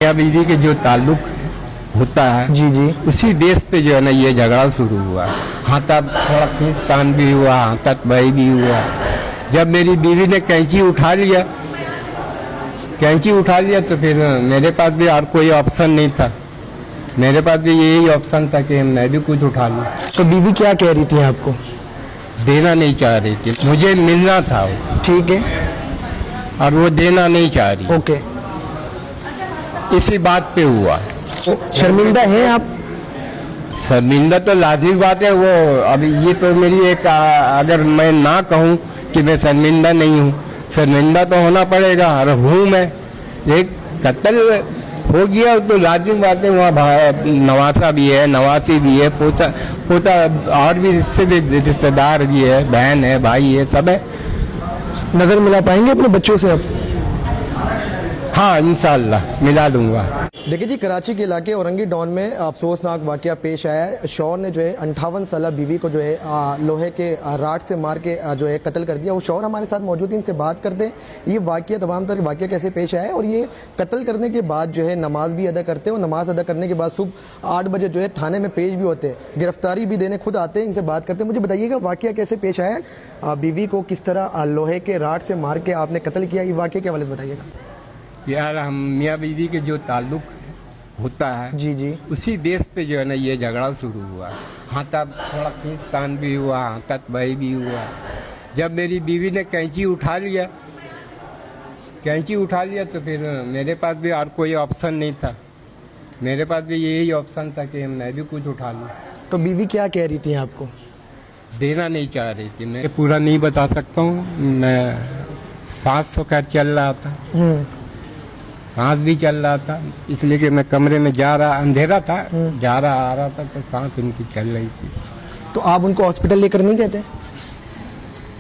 मियां बीवी के जो ताल्लुक होता है जी जी। उसी बेस पे जो है ना ये झगड़ा शुरू हुआ। हाथात थोड़ा खींचतान भी हुआ, हाथात बही भी हुआ। जब मेरी बीवी ने कैंची उठा लिया तो फिर मेरे पास भी और कोई ऑप्शन नहीं था। मेरे पास भी यही ऑप्शन था कि मैं भी कुछ उठा लूं। तो बीवी क्या कह रही थी आपको? देना नहीं चाह रही थी, मुझे मिलना था उसे, ठीक है, और वो देना नहीं चाह रही। ओके। इसी बात पे हुआ। तो शर्मिंदा हैं आप? शर्मिंदा तो लाजमी बात है। वो अभी ये तो मेरी एक अगर मैं ना कहूँ कि मैं शर्मिंदा नहीं हूँ, शर्मिंदा तो होना पड़ेगा और हूँ मैं। एक कत्ल हो गया तो लाजमी बात है, वहाँ नवासा भी है, नवासी भी है, पोता और भी रिश्तेदार भी है, बहन है, भाई है, सब है। नजर मिला पाएंगे अपने बच्चों से अब? हाँ, इंशाल्लाह मिला दूंगा। देखिए जी, कराची के इलाके औरंगी डॉन में अफसोसनाक वाकया पेश आया है। शौहर ने जो है 58 साल बीवी को जो है लोहे के राड से मार के जो है कत्ल कर दिया। वो शौहर हमारे साथ मौजूद है, इनसे बात करते हैं ये वाकया, तमाम तरह वाकया कैसे पेश आया है। और ये कत्ल करने के बाद जो है नमाज भी अदा करते हैं, और नमाज अदा करने के बाद सुबह 8 बजे जो है थाने में पेश भी होते हैं, गिरफ्तारी भी देने खुद आते हैं। इनसे बात करते हैं। मुझे बताइएगा वाकया कैसे पेश आया है, बीवी को किस तरह लोहे के राड से मार के आपने कत्ल किया, ये वाकया के हवाले से बताइएगा। यार, हम मियां बीवी के जो ताल्लुक होता है जी जी, उसी बेस पे जो है ना ये झगड़ा शुरू हुआ। हाथात थोड़ा खींचतान भी हुआ, हाथात बही भी हुआ। जब मेरी बीवी ने कैंची उठा लिया तो फिर मेरे पास भी और कोई ऑप्शन नहीं था। मेरे पास भी यही ऑप्शन था कि मैं भी कुछ उठा लूं। तो बीवी क्या कह रही थी आपको? देना नहीं चाह रही थी। मैं पूरा नहीं बता सकता हूँ। मैं सांस तो खैर चल रहा था, सांस भी चल रहा था, इसलिए कि मैं कमरे में जा रहा, अंधेरा था, जा रहा आ रहा था, तो सांस उनकी चल रही थी। तो आप उनको हॉस्पिटल लेकर नहीं गए थे?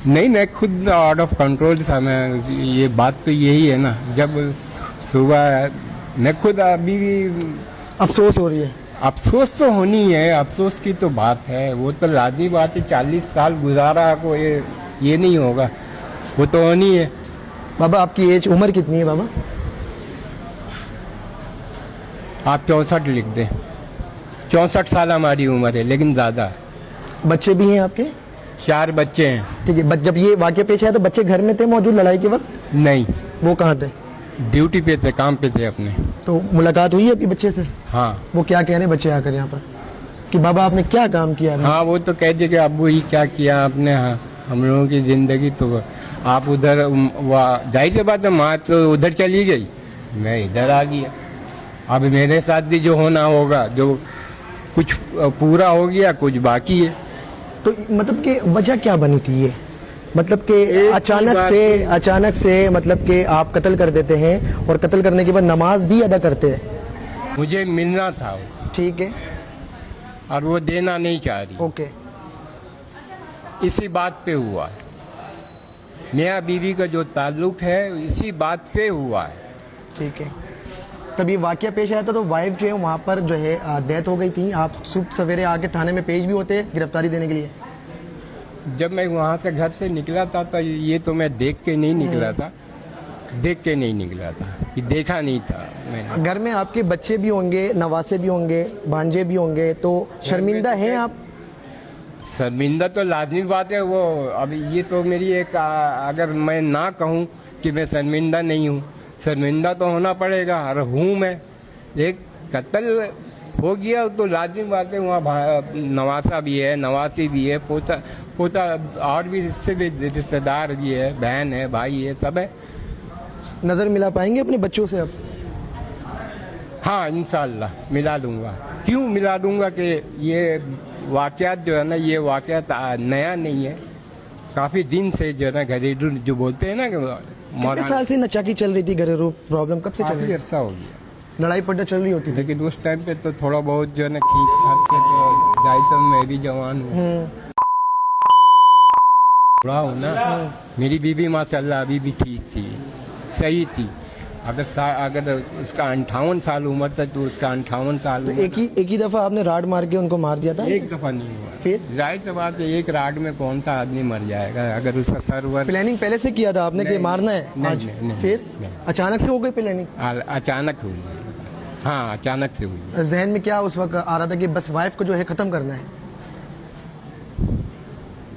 नहीं, मैं खुद आउट ऑफ कंट्रोल था। मैं ये बात तो यही है ना, जब सुबह मैं खुद अभी भी अफसोस हो रही है? अफसोस तो होनी है, अफसोस की तो बात है, वो तो लाजमी बात है। 40 साल गुजारा को ये नहीं होगा, वो तो होनी है। बाबा आपकी एज, उम्र कितनी है बाबा? आप 64 लिख दें। 64 साल हमारी उम्र है, लेकिन ज़्यादा। बच्चे भी हैं आपके? 4 बच्चे हैं। ठीक है। जब ये वाकया पेश आया तो बच्चे घर में थे मौजूद लड़ाई के वक्त? नहीं, वो कहाँ थे? ड्यूटी पे थे, काम पे थे अपने। तो मुलाकात हुई है आपके बच्चे से? हाँ। वो क्या कह रहे हैं बच्चे आकर यहाँ पर कि बाबा आपने क्या काम किया? हाँ, वो तो कह दिए कि अब्बू ही क्या किया आपने। हाँ, हम लोगों की जिंदगी तो आप उधर, जाहिर सी बात है, माँ तो उधर चली गई, मैं इधर आ गया। अब मेरे साथ भी जो होना होगा, जो कुछ पूरा हो गया, कुछ बाकी है। तो मतलब कि वजह क्या बनी थी ये? मतलब कि अचानक से मतलब कि आप कत्ल कर देते हैं और कत्ल करने के बाद नमाज भी अदा करते हैं। मुझे मिलना था उसे, ठीक है, और वो देना नहीं चाह रही। ओके। इसी बात पे हुआ है। मियां बीवी का जो ताल्लुक है इसी बात पे हुआ है। ठीक है। तब ये वाकया पेश आया था तो वाइफ जो है वहाँ पर जो है डेथ हो गई थी। आप सुबह सवेरे आके थाने में पेश भी होते गिरफ्तारी देने के लिए? जब मैं वहाँ से घर से निकला था तो ये तो मैं देख के नहीं निकला था, कि देखा नहीं था मैंने। घर में आपके बच्चे भी होंगे, नवासे भी होंगे, भांजे भी होंगे, तो शर्मिंदा हैं आप? शर्मिंदा तो लाजमी बात है। वो अभी ये तो मेरी एक अगर मैं ना कहूँ कि मैं शर्मिंदा नहीं हूँ, शर्मिंदा तो होना पड़ेगा और हूँ मैं। एक कत्ल हो गया तो लाजमी बात है, वहाँ नवासा भी है, नवासी भी है, पोता और भी रिश्तेदार भी है, बहन है, भाई है, सब है। नजर मिला पाएंगे अपने बच्चों से अब? हाँ, इंशाल्लाह मिला दूंगा। क्यों मिला दूंगा कि ये वाकयात जो है ना, ये वाकयात नया नहीं है, काफी दिन से जो है ना घरेलू जो बोलते हैं ना कि कितने साल से नचाकी चल रही थी घरेलू प्रॉब्लम? कब से चल रही? अरसा हो गया। लड़ाई पड़ता चल रही होती थी, लेकिन उस टाइम पे तो थोड़ा बहुत जो है ना खींच खाच के तो जाए, तो मैं भी जवान हूँ, बुरा हूँ ना। मेरी बीवी माशाल्लाह अभी भी ठीक थी, सही थी। अगर उसका 58 साल उम्र था तो उसका 58 साल। तो एक ही दफा आपने राड मार के उनको मार दिया था? एक दफा नहीं हुआ। फिर जाहिर सी बात है, एक राड में कौन सा आदमी मर जाएगा? अगर उसका सर्वर प्लानिंग पहले से किया था आपने कि मारना है आज? नहीं, फिर नहीं। अचानक से हो गई प्लानिंग? अचानक हुई। हाँ, अचानक से हुई है। जहन में क्या उस वक्त आ रहा था कि बस वाइफ को जो है ख़त्म करना है?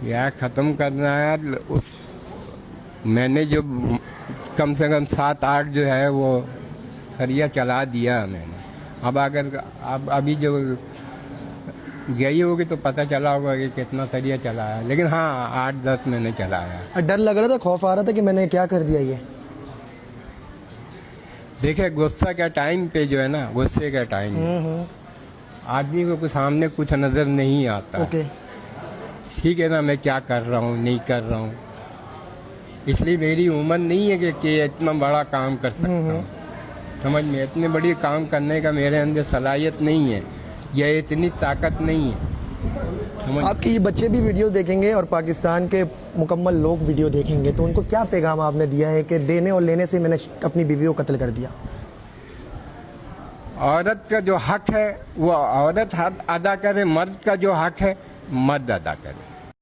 यह ख़त्म करना है। मैंने जो कम से कम 7-8 जो है वो सरिया चला दिया मैंने। अब अब अभी जो गई होगी तो पता चला होगा कि कितना सरिया चलाया, लेकिन हाँ 8-10 मैंने चलाया। डर लग रहा था, खौफ आ रहा था कि मैंने क्या कर दिया ये? देखिए, गुस्सा का टाइम पे जो है ना, गुस्से का टाइम आदमी को कुछ सामने कुछ नजर नहीं आता। ओके। ठीक है ना, मैं क्या कर रहा हूँ नहीं कर रहा हूँ, इसलिए मेरी उम्र नहीं है कि इतना बड़ा काम कर सकता हूँ। समझ में, इतने बड़ी काम करने का मेरे अंदर सलाहियत नहीं है, यह इतनी ताकत नहीं है। समझ, आपके ये बच्चे भी वीडियो देखेंगे और पाकिस्तान के मुकम्मल लोग वीडियो देखेंगे, तो उनको क्या पैगाम आपने दिया है कि देने और लेने से मैंने अपनी बीवी को कत्ल कर दिया? औरत का जो हक है वो औरत अदा करे, मर्द का जो हक है मर्द अदा करे।